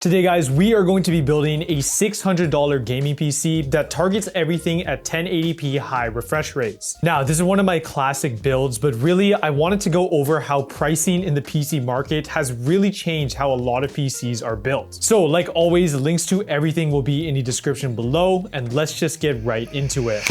Today guys, we are going to be building a $600 gaming PC that targets everything at 1080p high refresh rates. Now, this is one of my classic builds, but really I wanted to go over how pricing in the PC market has really changed how a lot of PCs are built. So like always, links to everything will be in the description below, and let's just get right into it.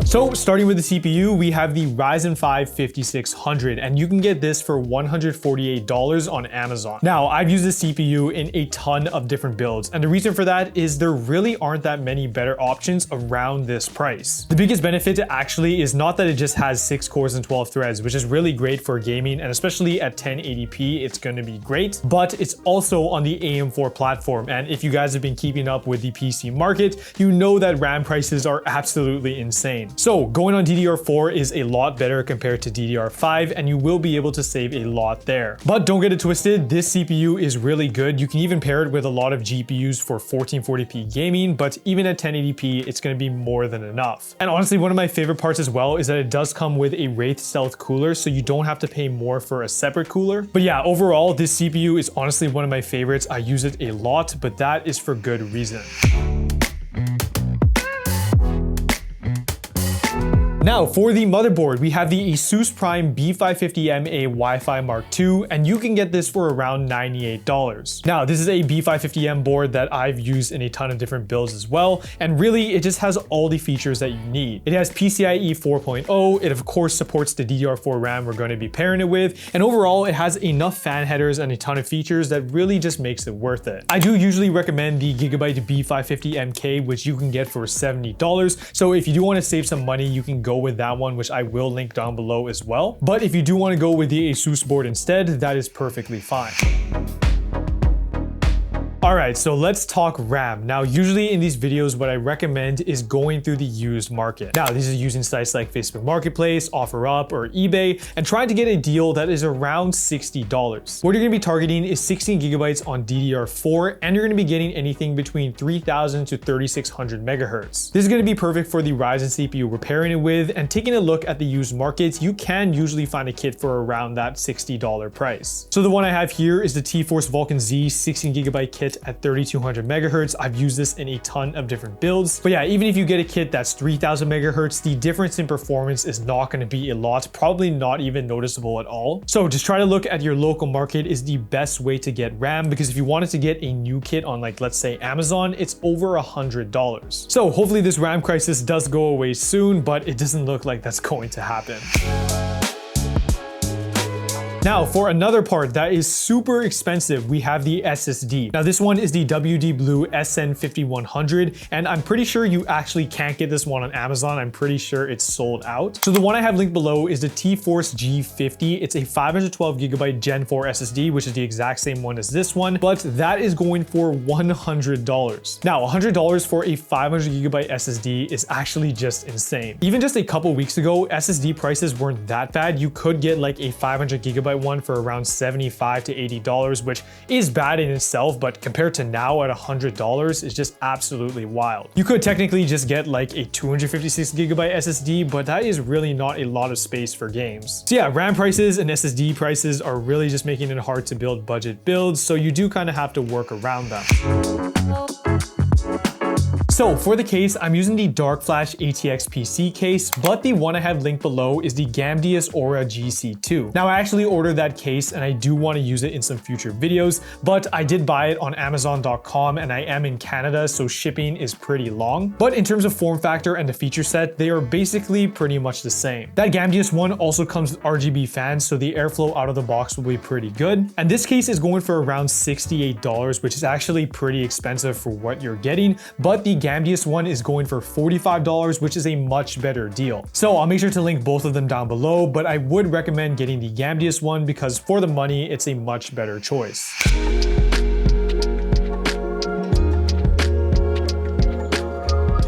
So starting with the CPU, we have the Ryzen 5 5600, and you can get this for $148 on Amazon. Now, I've used this CPU in a ton of different builds, and the reason for that is there really aren't that many better options around this price. The biggest benefit actually is not that it just has 6 cores and 12 threads, which is really great for gaming, and especially at 1080p, it's going to be great, but it's also on the AM4 platform. And if you guys have been keeping up with the PC market, you know that RAM prices are absolutely insane. So going on DDR4 is a lot better compared to DDR5, and you will be able to save a lot there. But don't get it twisted, this CPU is really good. You can even pair it with a lot of GPUs for 1440p gaming, but even at 1080p, it's going to be more than enough. And honestly, one of my favorite parts as well is that it does come with a Wraith Stealth cooler, so you don't have to pay more for a separate cooler. But yeah, overall, this CPU is honestly one of my favorites. I use it a lot, but that is for good reason. Now for the motherboard, we have the ASUS Prime B550MA Wi-Fi Mark II, and you can get this for around $98. Now this is a B550M board that I've used in a ton of different builds as well, and really it just has all the features that you need. It has PCIe 4.0, it of course supports the DDR4 RAM we're going to be pairing it with, and overall it has enough fan headers and a ton of features that really just makes it worth it. I do usually recommend the Gigabyte B550MK, which you can get for $70, so if you do want to save some money, you can go with that one, which I will link down below as well. But if you do want to go with the ASUS board instead, that is perfectly fine. Alright, so let's talk RAM. Now, usually in these videos, what I recommend is going through the used market. Now, these are using sites like Facebook Marketplace, OfferUp, or eBay, and trying to get a deal that is around $60. What you're going to be targeting is 16 gigabytes on DDR4, and you're going to be getting anything between 3000 to 3600 megahertz. This is going to be perfect for the Ryzen CPU we're pairing it with, and taking a look at the used markets, you can usually find a kit for around that $60 price. So the one I have here is the T-Force Vulcan Z 16 gigabyte kit at 3200 megahertz. I've used this in a ton of different builds. But yeah, even if you get a kit that's 3000 megahertz, the difference in performance is not going to be a lot, probably not even noticeable at all. So just try to look at your local market is the best way to get RAM, because if you wanted to get a new kit on, like, let's say Amazon, it's over $100. So hopefully this RAM crisis does go away soon, but it doesn't look like that's going to happen. Now, for another part that is super expensive, we have the SSD. Now, this one is the WD Blue SN5100, and I'm pretty sure you actually can't get this one on Amazon. I'm pretty sure it's sold out. So the one I have linked below is the T-Force G50. It's a 512 gigabyte Gen 4 SSD, which is the exact same one as this one, but that is going for $100. Now, $100 for a 500 gigabyte SSD is actually just insane. Even just a couple weeks ago, SSD prices weren't that bad. You could get like a 500 gigabyte one for around $75 to $80, which is bad in itself, but compared to now at $100 is just absolutely wild. You could technically just get like a 256 gigabyte SSD, but that is really not a lot of space for games. So yeah, RAM prices and SSD prices are really just making it hard to build budget builds, so you do kind of have to work around them. So for the case, I'm using the Dark Flash ATX PC case, but the one I have linked below is the GAMDIAS Aura GC2. Now I actually ordered that case and I do want to use it in some future videos, but I did buy it on Amazon.com and I am in Canada, so shipping is pretty long. But in terms of form factor and the feature set, they are basically pretty much the same. That GAMDIAS one also comes with RGB fans, so the airflow out of the box will be pretty good. And this case is going for around $68, which is actually pretty expensive for what you're getting, but the GAMDIAS one is going for $45, which is a much better deal. So I'll make sure to link both of them down below, but I would recommend getting the GAMDIAS one because for the money, it's a much better choice.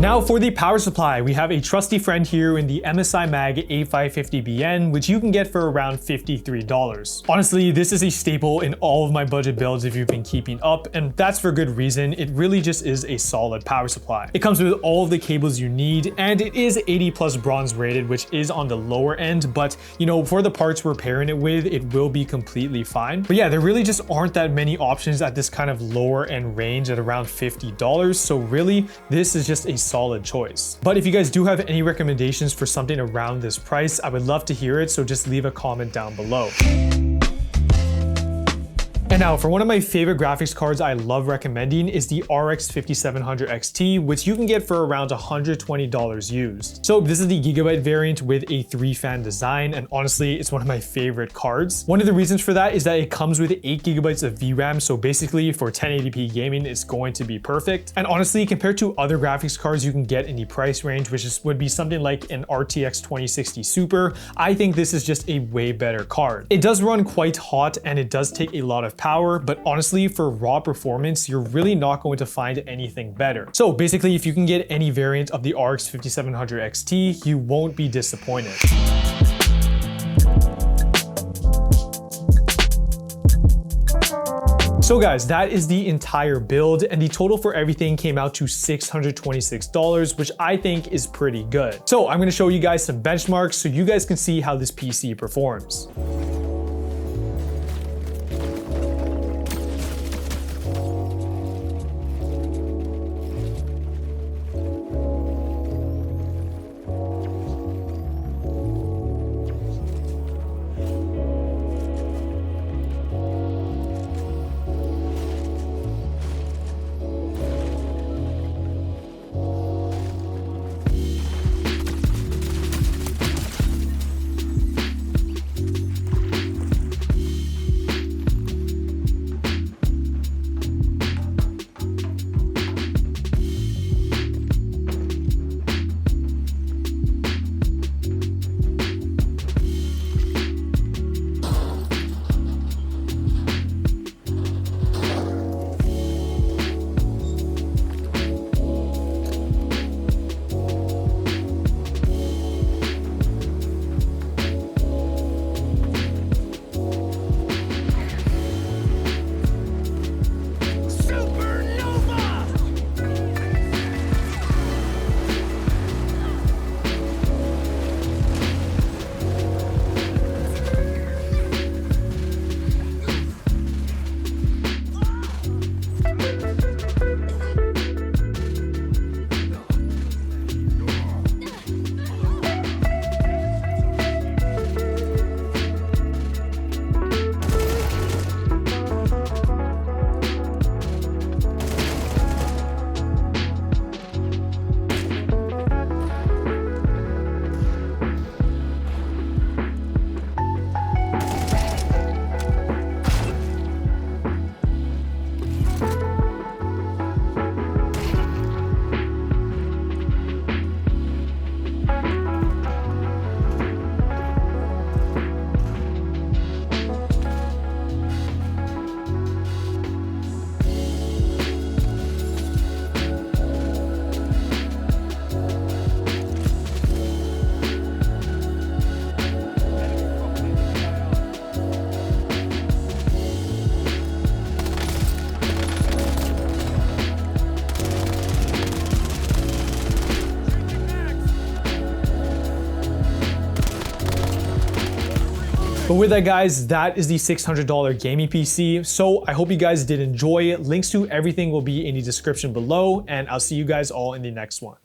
Now for the power supply, we have a trusty friend here in the MSI Mag A550BN, which you can get for around $53. Honestly, this is a staple in all of my budget builds if you've been keeping up, and that's for good reason. It really just is a solid power supply. It comes with all of the cables you need, and it is 80 plus bronze rated, which is on the lower end, but you know, for the parts we're pairing it with, it will be completely fine. But yeah, there really just aren't that many options at this kind of lower end range at around $50, so really, this is just a solid choice. But if you guys do have any recommendations for something around this price, I would love to hear it, so just leave a comment down below. And now for one of my favorite graphics cards I love recommending is the RX 5700 XT, which you can get for around $120 used. So this is the Gigabyte variant with a 3-fan design, and honestly, it's one of my favorite cards. One of the reasons for that is that it comes with 8 GB of VRAM, so basically for 1080p gaming, it's going to be perfect. And honestly, compared to other graphics cards you can get in the price range, which would be something like an RTX 2060 Super, I think this is just a way better card. It does run quite hot and it does take a lot of power, but honestly, for raw performance, you're really not going to find anything better. So basically, if you can get any variant of the RX 5700 XT, you won't be disappointed. So guys, that is the entire build, and the total for everything came out to $626, which I think is pretty good. So I'm gonna show you guys some benchmarks so you guys can see how this PC performs. But with that, guys, that is the $600 gaming PC. So I hope you guys did enjoy it. Links to everything will be in the description below, and I'll see you guys all in the next one.